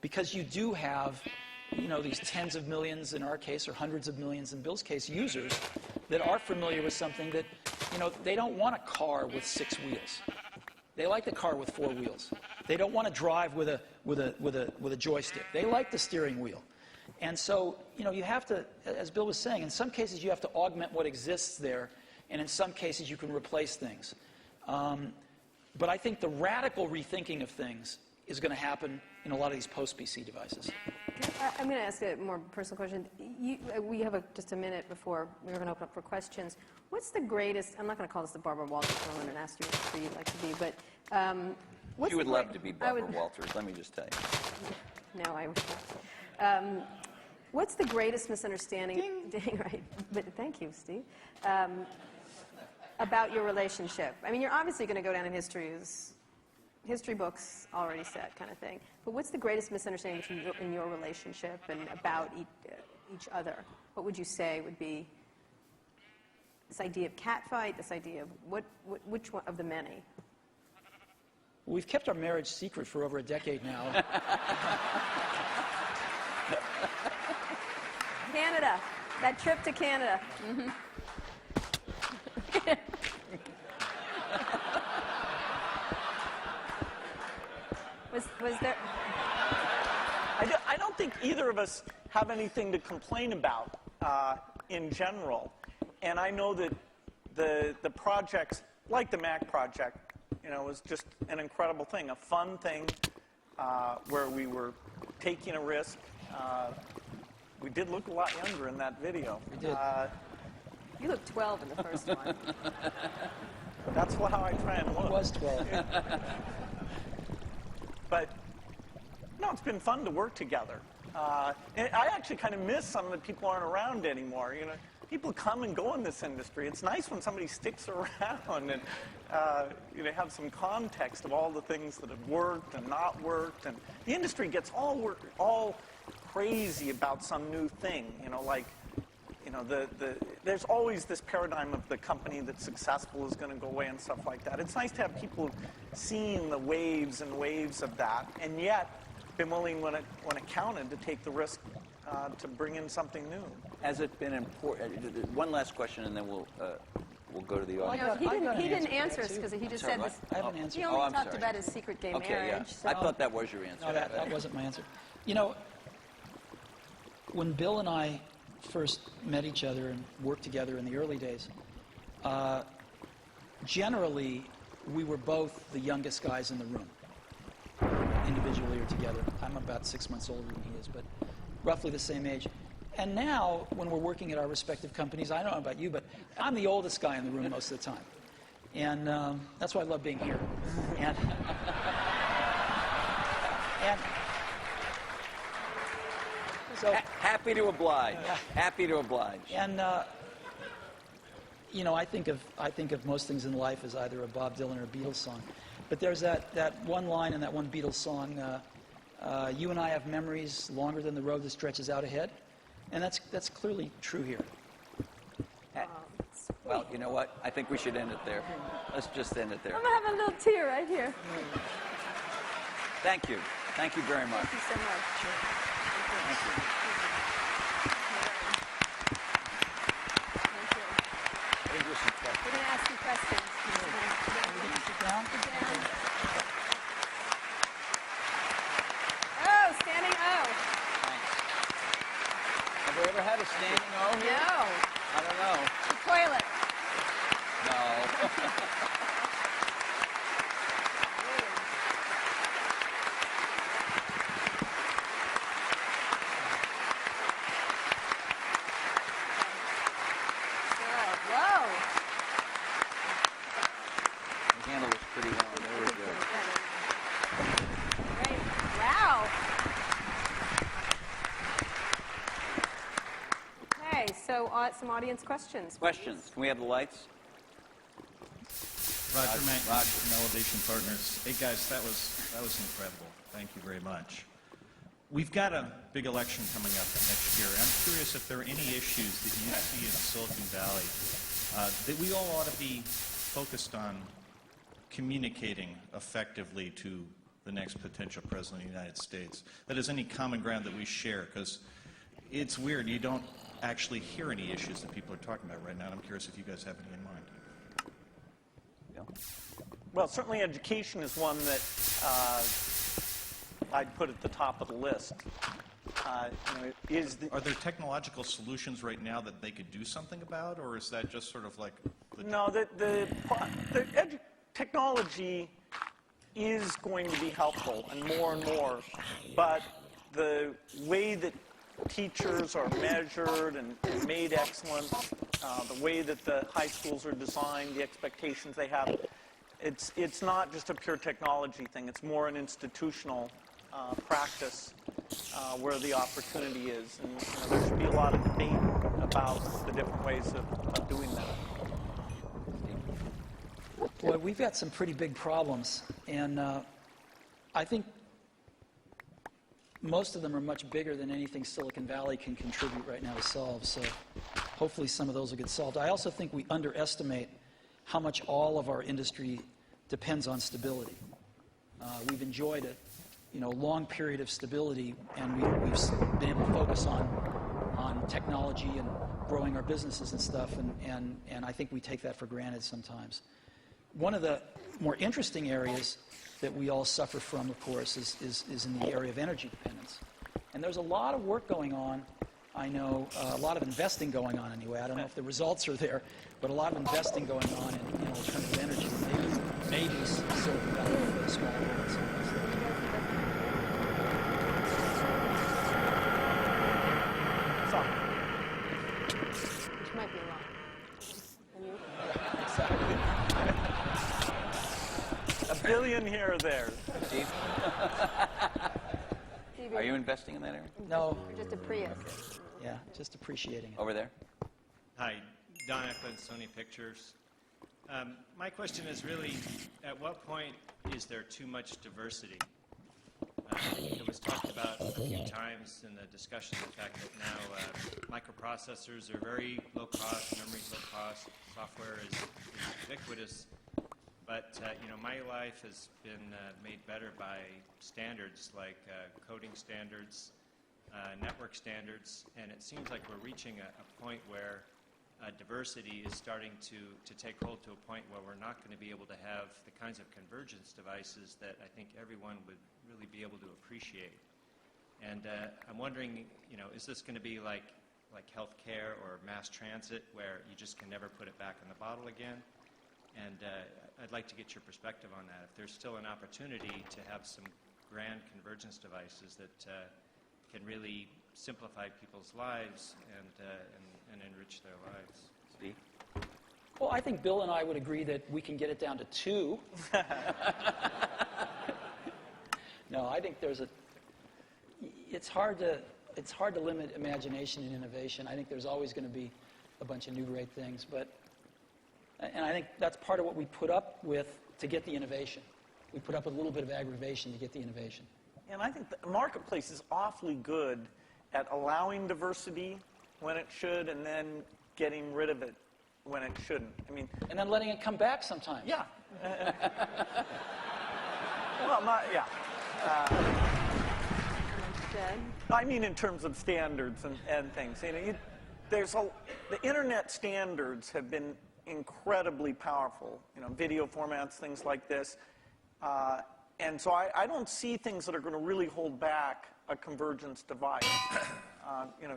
because you do have, these tens of millions in our case, or hundreds of millions in Bill's case, users that are familiar with something that, they don't want a car with 6 wheels. They like the car with 4 wheels. They don't want to drive with a joystick. They like the steering wheel. And so, you have to, as Bill was saying, in some cases you have to augment what exists there, and in some cases you can replace things. But I think the radical rethinking of things is going to happen in a lot of these post-PC devices. I'm going to ask a more personal question. We have just a minute before we're going to open up for questions. What's the greatest, I'm not going to call this the Barbara Walters moment and ask you who you'd like to be, but what's You would love to be Barbara Walters, let me just tell you. No, I would not. What's the greatest misunderstanding, right, but thank you, Steve, about your relationship? I mean, you're obviously going to go down in history as history books already said kind of thing. But what's the greatest misunderstanding in your relationship and about each other? What would you say would be this idea of catfight, this idea of which one of the many? We've kept our marriage secret for over a decade now. Canada, that trip to Canada. Mm-hmm. Was there? I don't think either of us have anything to complain about in general. And I know that the projects, like the Mac project, was just an incredible thing, a fun thing where we were taking a risk. We did look a lot younger in that video. We did. You looked 12 in the first one. That's how I try and look. I was 12. But, no, it's been fun to work together. And I actually kind of miss some of the people aren't around anymore. People come and go in this industry. It's nice when somebody sticks around and have some context of all the things that have worked and not worked. And the industry gets all crazy about some new thing. There's always this paradigm of the company that's successful is going to go away and stuff like that. It's nice to have people seeing the waves and waves of that, and yet been willing, when it counted, to take the risk to bring in something new. Has it been important? One last question, and then we'll go to the audience. He didn't answer us because he just said this. I haven't answered. He only talked about his secret gay marriage. Yeah. So. I thought that was your answer. No, that wasn't my answer. When Bill and I first met each other and worked together in the early days, generally we were both the youngest guys in the room, individually or together. I'm about 6 months older than he is, but roughly the same age. And now, when we're working at our respective companies, I don't know about you, but I'm the oldest guy in the room most of the time. And that's why I love being here. And so, happy to oblige. Happy to oblige. And I think of most things in life as either a Bob Dylan or a Beatles song. But there's that one line in that one Beatles song, you and I have memories longer than the road that stretches out ahead. And that's clearly true here. Well, you know what? I think we should end it there. Let's just end it there. I'm going to have a little tear right here. Thank you. Thank you very much. Thank you so much. Thank you. We're going to ask you questions. Sit down. Oh, standing O. Thanks. Have we ever had a standing O here? No. I don't know. The toilet. No. Some audience questions. Questions. Can we have the lights? Roger Mack from Elevation Partners. Hey guys, that was incredible. Thank you very much. We've got a big election coming up next year. I'm curious if there are any issues that you see in Silicon Valley that we all ought to be focused on communicating effectively to the next potential president of the United States? That is any common ground that we share, because it's weird. You don't actually hear any issues that people are talking about right now. And I'm curious if you guys have any in mind. Well, certainly education is one that I'd put at the top of the list. Are there technological solutions right now that they could do something about, or is that just sort of like... No, technology is going to be helpful and more, but the way that teachers are measured and made excellent, the way that the high schools are designed, the expectations they have, it's not just a pure technology thing. It's more an institutional practice where the opportunity is. And there should be a lot of debate about the different ways of doing that. Boy, we've got some pretty big problems, and I think most of them are much bigger than anything Silicon Valley can contribute right now to solve, so hopefully some of those will get solved. I also think we underestimate how much all of our industry depends on stability. We've enjoyed a long period of stability, and we've been able to focus on technology and growing our businesses and stuff, and I think we take that for granted sometimes. One of the more interesting areas that we all suffer from, of course, is in the area of energy dependence. And there's a lot of work going on, I know, a lot of investing going on anyway. I don't know if the results are there, but a lot of investing going on in alternative energy. Maybe Silicon Valley for the small worlds. Which might be a lot. And you? Exactly. $1 billion here or there. Steve, Steve, are you investing in that area? No. Or just a Prius. Yeah, just appreciating it. Over there? Hi, Don Eklund, Sony Pictures. My question is really, at what point is there too much diversity? It was talked about a few times in the discussion, the fact that now microprocessors are very low cost, memory's low cost, software is ubiquitous. But my life has been made better by standards like coding standards, network standards, and it seems like we're reaching a point where diversity is starting to take hold to a point where we're not going to be able to have the kinds of convergence devices that I think everyone would really be able to appreciate. And I'm wondering, is this going to be like healthcare or mass transit, where you just can never put it back in the bottle again? And I'd like to get your perspective on that. If there's still an opportunity to have some grand convergence devices that can really simplify people's lives and enrich their lives. Steve? Well, I think Bill and I would agree that we can get it down to 2. No, I think it's hard to limit imagination and innovation. I think there's always going to be a bunch of new great things, and I think that's part of what we put up with to get the innovation. We put up with a little bit of aggravation to get the innovation. And I think the marketplace is awfully good at allowing diversity when it should and then getting rid of it when it shouldn't. And then letting it come back sometimes. Yeah. Well, yeah. I mean in terms of standards and things. The internet standards have been incredibly powerful, video formats, things like this. And so I don't see things that are going to really hold back a convergence device.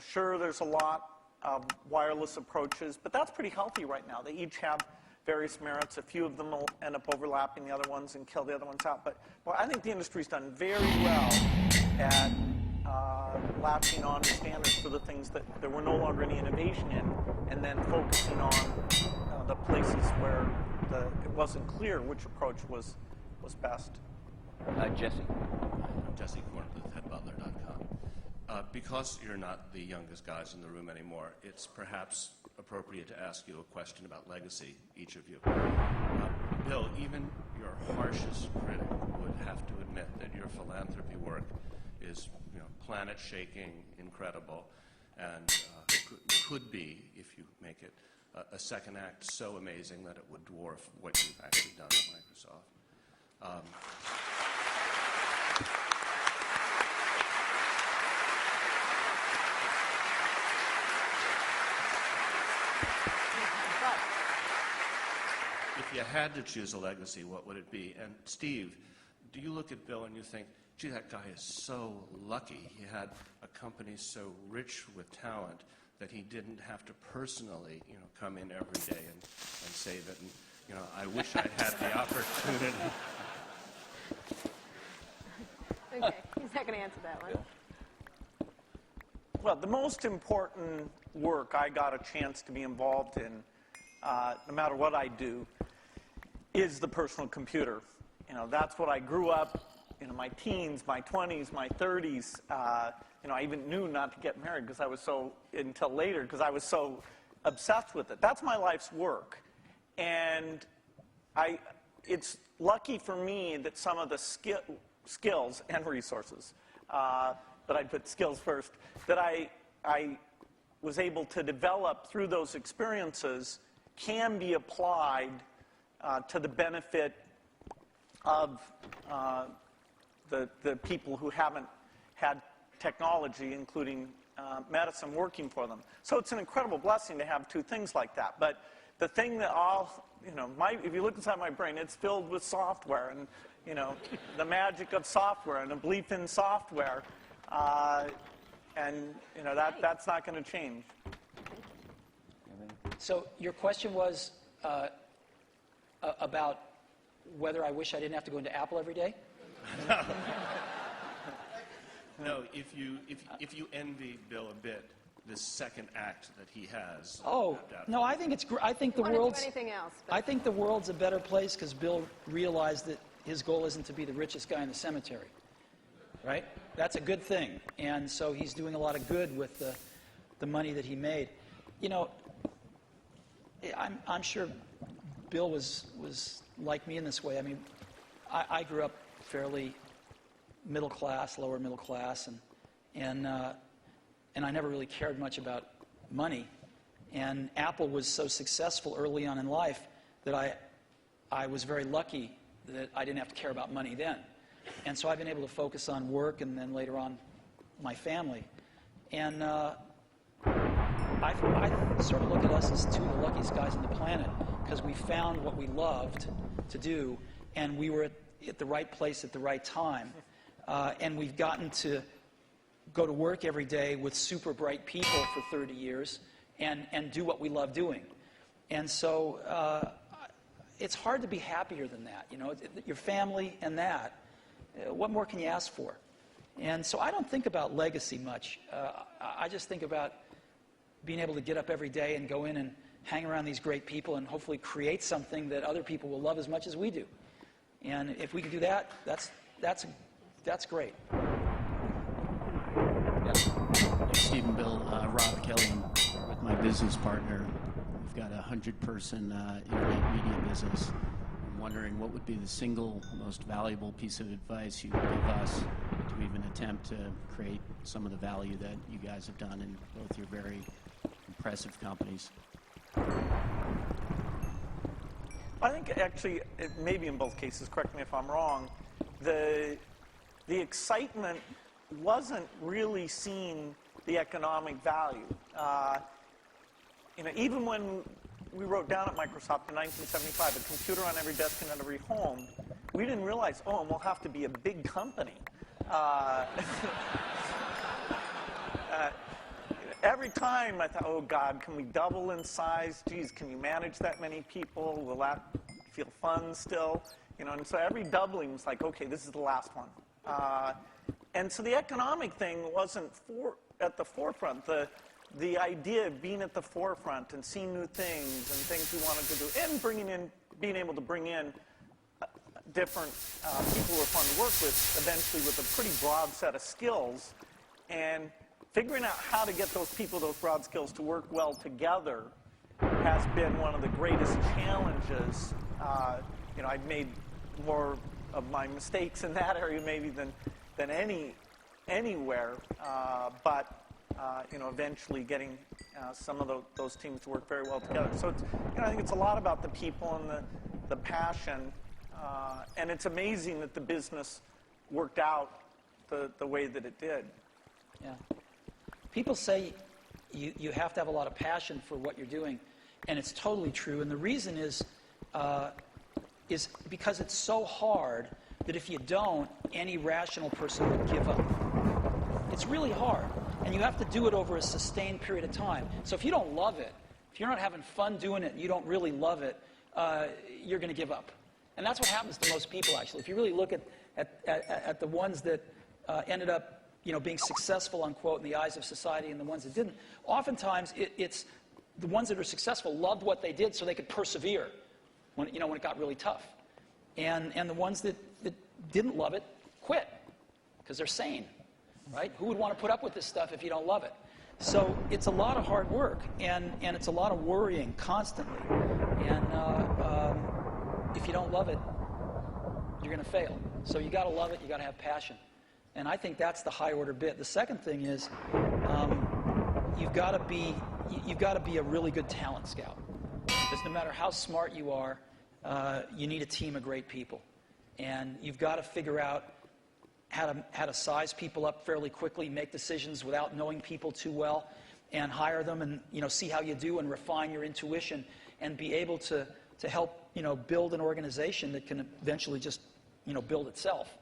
Sure, there's a lot of wireless approaches, but that's pretty healthy right now. They each have various merits. A few of them will end up overlapping the other ones and kill the other ones out. But I think the industry's done very well at latching on to standards for the things that there were no longer any innovation in, and then focusing on the places where it wasn't clear which approach was best. Jesse? I'm Jesse Kornbluth, headbutler.com. Because you're not the youngest guys in the room anymore, it's perhaps appropriate to ask you a question about legacy, each of you. Bill, even your harshest critic would have to admit that your philanthropy work is planet-shaking, incredible, and could be, if you make it, a second act so amazing that it would dwarf what you've actually done at Microsoft. If you had to choose a legacy, what would it be? And Steve, do you look at Bill and you think, gee, that guy is so lucky. He had a company so rich with talent that he didn't have to personally, come in every day and say that, I wish I'd had the opportunity. Okay, he's not going to answer that one. Well, the most important work I got a chance to be involved in, no matter what I do, is the personal computer. That's what I grew up, my teens, my 20s, my 30s. I even knew not to get married until later because I was so obsessed with it. That's my life's work. And it's lucky for me that some of the skills and resources, but I'd put skills first, that I was able to develop through those experiences can be applied to the benefit of the people who haven't had technology, including medicine, working for them. So it's an incredible blessing to have two things like that. But the thing that if you look inside my brain, it's filled with software and, the magic of software and a belief in software. That's not going to change. So your question was about whether I wish I didn't have to go into Apple every day? No, if you envy Bill a bit, this second act that he has. Oh, no, I think it's I think the I don't want world's to do anything else. But I think the world's a better place because Bill realized that his goal isn't to be the richest guy in the cemetery. Right? That's a good thing. And so he's doing a lot of good with the money that he made. I'm sure Bill was like me in this way. I mean, I grew up fairly middle class, lower middle class, and I never really cared much about money. And Apple was so successful early on in life that I was very lucky that I didn't have to care about money then. And so I've been able to focus on work and then later on my family. And I sort of look at us as two of the luckiest guys on the planet because we found what we loved to do and we were at the right place at the right time. And we've gotten to go to work every day with super bright people for 30 years and do what we love doing. And so it's hard to be happier than that. Your family and that. What more can you ask for? And so I don't think about legacy much. I just think about being able to get up every day and go in and hang around these great people and hopefully create something that other people will love as much as we do. And if we can do that, that's great. Stephen, Bill, Rob Kelly, with my business partner. We've got a 100-person internet media business. I'm wondering what would be the single most valuable piece of advice you would give us to even attempt to create some of the value that you guys have done in both your very impressive companies. I think actually, maybe in both cases, correct me if I'm wrong, the excitement wasn't really seeing the economic value. Even when we wrote down at Microsoft in 1975, a computer on every desk and in every home, we didn't realize, and we'll have to be a big company. Every time I thought, oh God, can we double in size? Geez, can you manage that many people? Will that feel fun still? And so every doubling was like, okay, this is the last one. And so the economic thing wasn't at the forefront. The idea of being at the forefront and seeing new things and things we wanted to do, and being able to bring in different people who are fun to work with, eventually with a pretty broad set of skills, and figuring out how to get those people, those broad skills, to work well together has been one of the greatest challenges. I've made more of my mistakes in that area maybe than anywhere, but eventually getting some of those teams to work very well together. So it's, I think it's a lot about the people and the passion, and it's amazing that the business worked out the way that it did. Yeah. People say you have to have a lot of passion for what you're doing, and it's totally true. And the reason is because it's so hard that if you don't, any rational person would give up. It's really hard, and you have to do it over a sustained period of time. So if you don't love it, if you're not having fun doing it, and you don't really love it, you're going to give up. And that's what happens to most people, actually. If you really look at the ones that ended up being successful, unquote, in the eyes of society and the ones that didn't, oftentimes it's the ones that are successful loved what they did so they could persevere when it got really tough. And the ones that didn't love it quit because they're sane, right? Who would want to put up with this stuff if you don't love it? So it's a lot of hard work, and it's a lot of worrying constantly. And if you don't love it, you're going to fail. So you got to love it. You got to have passion. And I think that's the high order bit. The second thing is you've got to be a really good talent scout. Because no matter how smart you are, you need a team of great people. And you've got to figure out how to size people up fairly quickly, make decisions without knowing people too well, and hire them and see how you do and refine your intuition and be able to help build an organization that can eventually just build itself.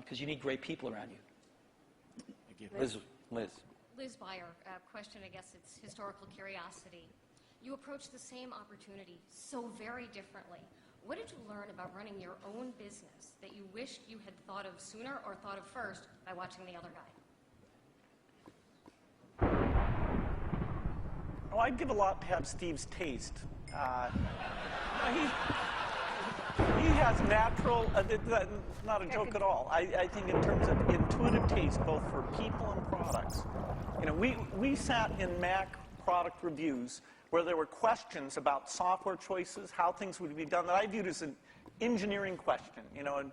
Because you need great people around you. Thank you. Liz. Liz Beyer, question, I guess it's historical curiosity. You approached the same opportunity so very differently. What did you learn about running your own business that you wished you had thought of sooner or thought of first by watching the other guy? Oh, I'd give a lot to have Steve's taste. He has natural, not a joke at all. I think in terms of intuitive taste, both for people and products. We sat in Mac product reviews where there were questions about software choices, how things would be done, that I viewed as an engineering question, and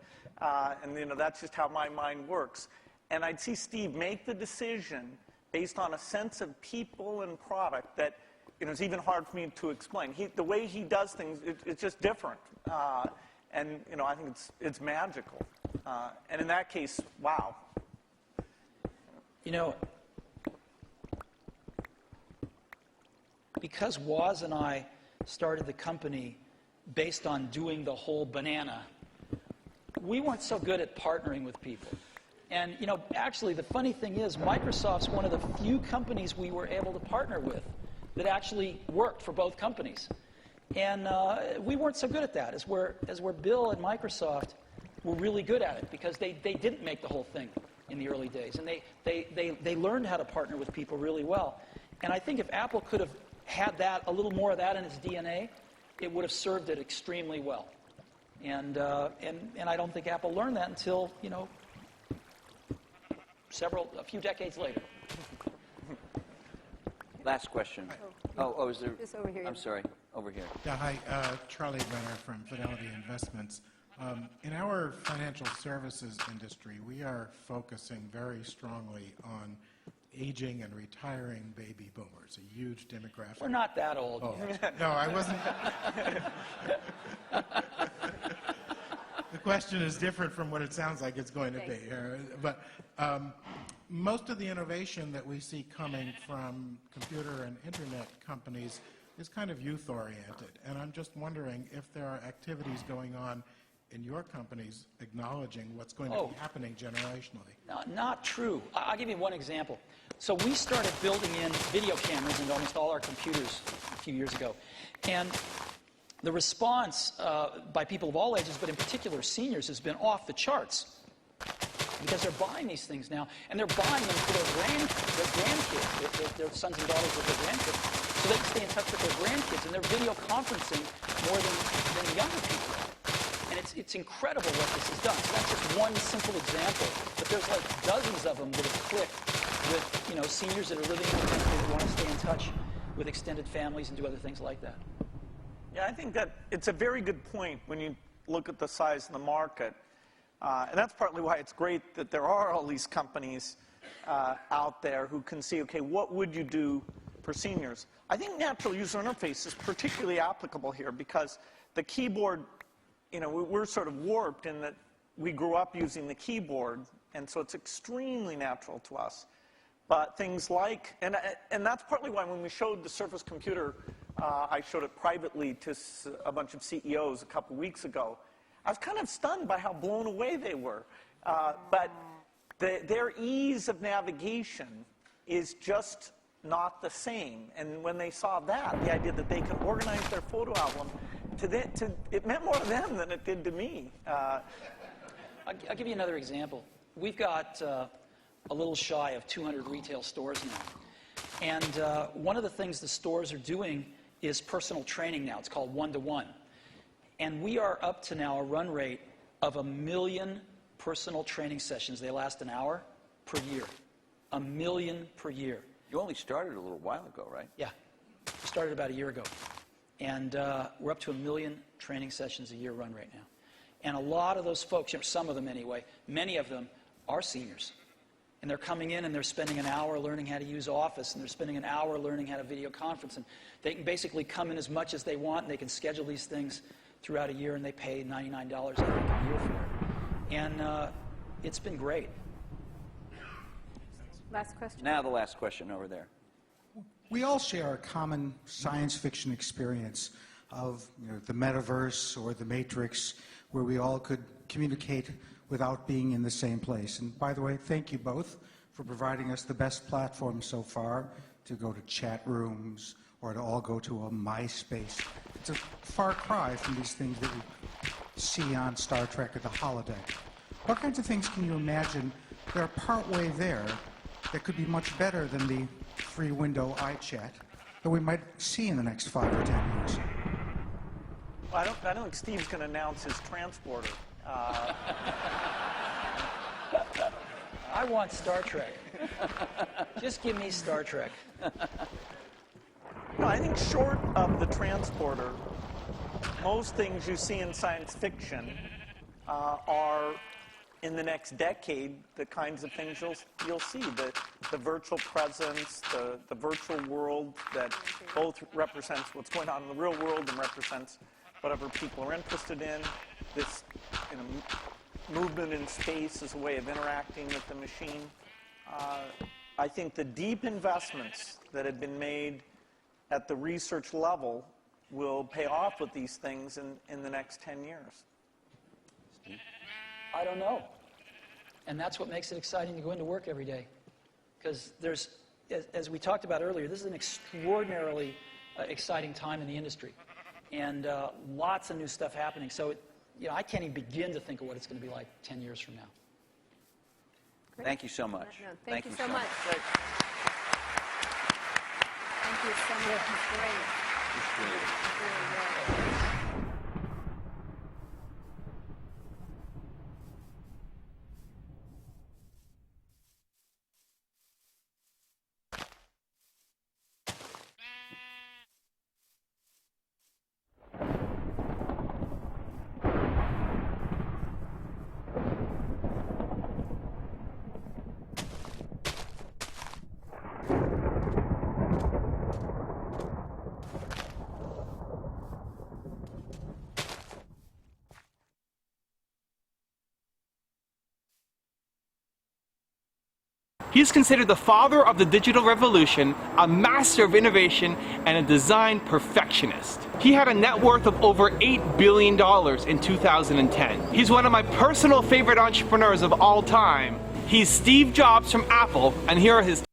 that's just how my mind works. And I'd see Steve make the decision based on a sense of people and product that it's even hard for me to explain. The way he does things, it's just different. And I think it's magical. And in that case, wow. Because Woz and I started the company based on doing the whole banana, we weren't so good at partnering with people. And, actually, the funny thing is, Microsoft's one of the few companies we were able to partner with that actually worked for both companies. And we weren't so good at that, as where Bill and Microsoft were really good at it, because they didn't make the whole thing in the early days. And they learned how to partner with people really well. And I think if Apple could have had a little more of that in its DNA, it would have served it extremely well. And I don't think Apple learned that until, a few decades later. Last question. Is there? Just over here. I'm sorry, over here. Yeah, hi, Charlie Brenner from Fidelity Investments. In our financial services industry, we are focusing very strongly on aging and retiring baby boomers, a huge demographic. We're not that old. Oh, no, I wasn't. The question is different from what it sounds like it's going to be. But most of the innovation that we see coming from computer and internet companies is kind of youth-oriented. And I'm just wondering if there are activities going on in your companies acknowledging what's going to be happening generationally. No, not true. I'll give you one example. So we started building in video cameras into almost all our computers a few years ago. And the response by people of all ages, but in particular seniors, has been off the charts. Because they're buying these things now, and they're buying them for their grandkids, their sons and daughters with their grandkids, so they can stay in touch with their grandkids, and they're video conferencing more than the younger people are. And it's incredible what this has done. So that's just one simple example, but there's like dozens of them that have clicked with seniors that are living in the country who want to stay in touch with extended families and do other things like that. Yeah, I think that it's a very good point when you look at the size of the market. And that's partly why it's great that there are all these companies out there who can see, okay, what would you do for seniors? I think natural user interface is particularly applicable here because the keyboard, we're sort of warped in that we grew up using the keyboard, and so it's extremely natural to us. But things like, and that's partly why when we showed the Surface computer, I showed it privately to a bunch of CEOs a couple weeks ago. I was kind of stunned by how blown away they were. But their ease of navigation is just not the same. And when they saw that, the idea that they could organize their photo album, it meant more to them than it did to me. I'll give you another example. We've got a little shy of 200 retail stores now. And one of the things the stores are doing is personal training now. It's called one-to-one. And we are up to now a run rate of 1 million personal training sessions. They last an hour per year. 1 million per year. You only started a little while ago, right? Yeah. We started about a year ago. And we're up to 1 million training sessions a year run right now. And a lot of those folks, some of them anyway, many of them are seniors. And they're coming in and they're spending an hour learning how to use Office, and they're spending an hour learning how to video conference. And they can basically come in as much as they want, and they can schedule these things throughout a year, and they pay $99 I think, a year for it. And it's been great. Last question. Now the last question over there. We all share a common science fiction experience of the metaverse or the Matrix, where we all could communicate without being in the same place. And by the way, thank you both for providing us the best platform so far to go to chat rooms or to all go to a MySpace. It's a far cry from these things that we see on Star Trek or the holodeck. What kinds of things can you imagine that are partway there that could be much better than the free window iChat that we might see in the next 5 or 10 years? Well, I don't think Steve's going to announce his transporter. I want Star Trek. Just give me Star Trek. No, I think short of the transporter, most things you see in science fiction are, in the next decade, the kinds of things you'll see. The virtual presence, the virtual world that both represents what's going on in the real world and represents whatever people are interested in. This movement in space as a way of interacting with the machine. I think the deep investments that have been made at the research level will pay off with these things in the next 10 years. Steve? I don't know. And that's what makes it exciting to go into work every day. Because there's, as we talked about earlier, this is an extraordinarily exciting time in the industry. And lots of new stuff happening. So, I can't even begin to think of what it's going to be like 10 years from now. Great. Thank you so much. Thank you so much. Thank you so much. It's great. It's great. It's really good. He is considered the father of the digital revolution, a master of innovation, and a design perfectionist. He had a net worth of over $8 billion in 2010. He's one of my personal favorite entrepreneurs of all time. He's Steve Jobs from Apple, and here are his